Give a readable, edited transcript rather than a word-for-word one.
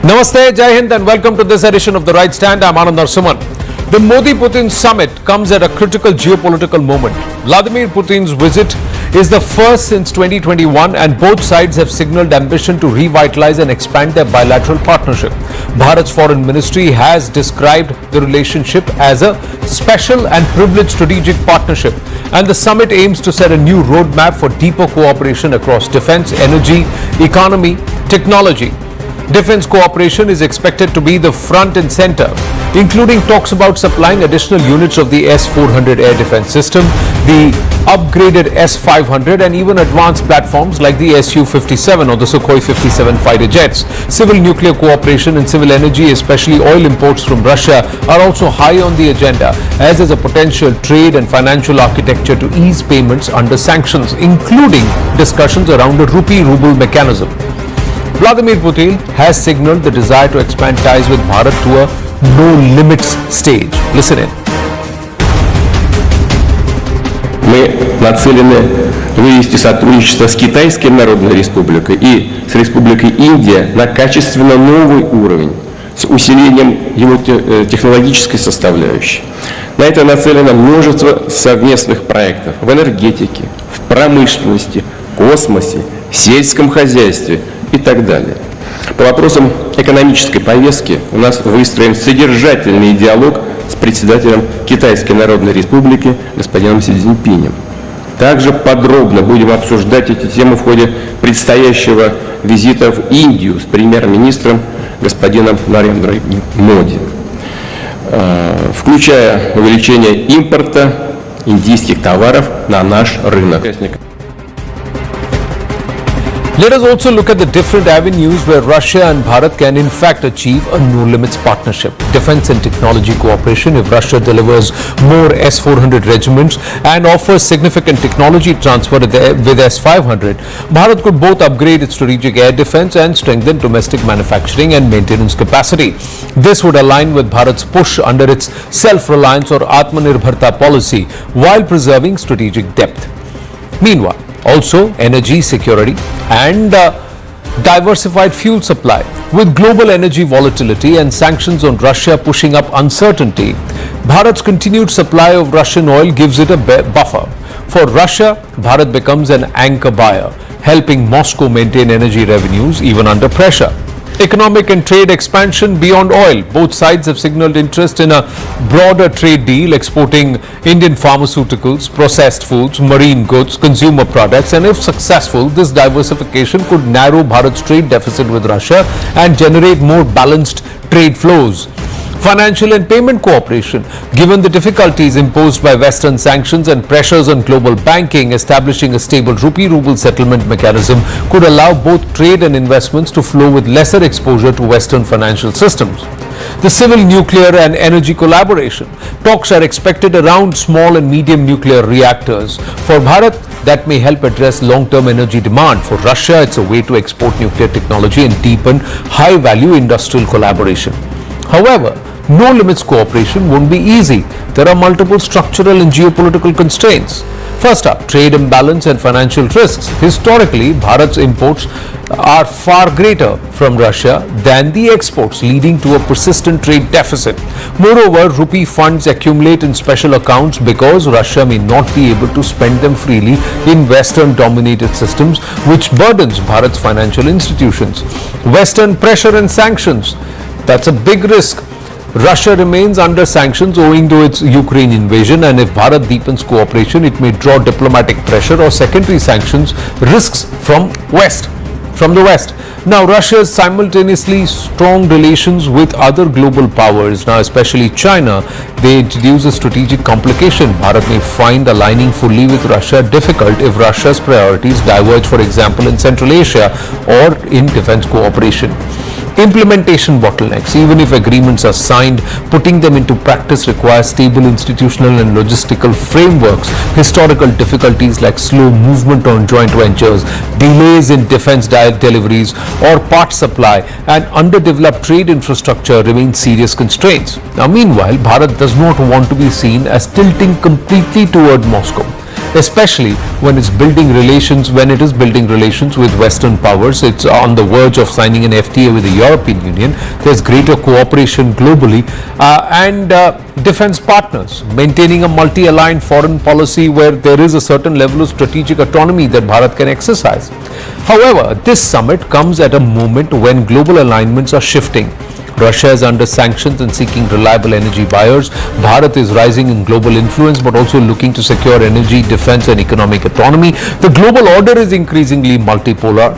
Namaste, Jai Hind, and welcome to this edition of The Right Stand. I'm Anand Narsuman. The Modi-Putin summit comes at a critical geopolitical moment. Vladimir Putin's visit is the first since 2021, and both sides have signaled ambition to revitalize and expand their bilateral partnership. Bharat's foreign ministry has described the relationship as a special and privileged strategic partnership, and the summit aims to set a new roadmap for deeper cooperation across defense, energy, economy, technology. Defense cooperation is expected to be the front and center, including talks about supplying additional units of the S-400 air defense system, the upgraded S-500, and even advanced platforms like the Su-57 or the Sukhoi 57 fighter jets. Civil nuclear cooperation and civil energy, especially oil imports from Russia, are also high on the agenda, as is a potential trade and financial architecture to ease payments under sanctions, including discussions around a rupee-ruble mechanism. Vladimir Putin has signaled the desire to expand ties with Bharat to a no-limits stage. Listen in. Мы нацелены вывести сотрудничество с Китайской Народной Республикой и с Республикой Индия на качественно новый уровень с усилением его технологической составляющей. На это нацелено множество совместных проектов в энергетике, в промышленности, космосе, сельском хозяйстве и так далее. По вопросам экономической повестки у нас выстроен содержательный диалог с председателем Китайской Народной Республики господином Си Цзиньпинем. Также подробно будем обсуждать эти темы в ходе предстоящего визита в Индию с премьер-министром господином Нарендрой Моди, включая увеличение импорта индийских товаров на наш рынок. Let us also look at the different avenues where Russia and Bharat can in fact achieve a no-limits partnership. Defense and technology cooperation. If Russia delivers more S-400 regiments and offers significant technology transfer with S-500, Bharat could both upgrade its strategic air defense and strengthen domestic manufacturing and maintenance capacity. This would align with Bharat's push under its self-reliance or Atmanirbharta policy while preserving strategic depth. Meanwhile, also energy security and diversified fuel supply. With global energy volatility and sanctions on Russia pushing up uncertainty, Bharat's continued supply of Russian oil gives it a buffer. For Russia, Bharat becomes an anchor buyer, helping Moscow maintain energy revenues even under pressure. Economic and trade expansion beyond oil. Both sides have signaled interest in a broader trade deal exporting Indian pharmaceuticals, processed foods, marine goods, consumer products, and if successful, this diversification could narrow Bharat's trade deficit with Russia and generate more balanced trade flows. Financial and payment cooperation. Given the difficulties imposed by Western sanctions and pressures on global banking, establishing a stable rupee-ruble settlement mechanism could allow both trade and investments to flow with lesser exposure to Western financial systems. The civil, nuclear and energy collaboration. Talks are expected around small and medium nuclear reactors. For Bharat, that may help address long-term energy demand. For Russia, it's a way to export nuclear technology and deepen high-value industrial collaboration. However, no-limits cooperation won't be easy. There are multiple structural and geopolitical constraints. First up, trade imbalance and financial risks. Historically, Bharat's imports are far greater from Russia than the exports, leading to a persistent trade deficit. Moreover, rupee funds accumulate in special accounts because Russia may not be able to spend them freely in Western-dominated systems, which burdens Bharat's financial institutions. Western pressure and sanctions. That's a big risk. Russia remains under sanctions owing to its Ukraine invasion, and if Bharat deepens cooperation, it may draw diplomatic pressure or secondary sanctions risks from the West. Now, Russia's simultaneously strong relations with other global powers, now especially China, they introduce a strategic complication. Bharat may find aligning fully with Russia difficult if Russia's priorities diverge, for example, in Central Asia or in defense cooperation. Implementation bottlenecks. Even if agreements are signed, putting them into practice requires stable institutional and logistical frameworks. Historical difficulties like slow movement on joint ventures, delays in defense deliveries or part supply, and underdeveloped trade infrastructure remain serious constraints. Now, meanwhile, Bharat does not want to be seen as tilting completely toward Moscow. especially when it is building relations with Western powers. It's on the verge of signing an FTA with the European Union. There's greater cooperation globally and defense partners, maintaining a multi-aligned foreign policy where there is a certain level of strategic autonomy that Bharat can exercise. However, this summit comes at a moment when global alignments are shifting. Russia is under sanctions and seeking reliable energy buyers. Bharat is rising in global influence but also looking to secure energy, defense and economic autonomy. The global order is increasingly multipolar.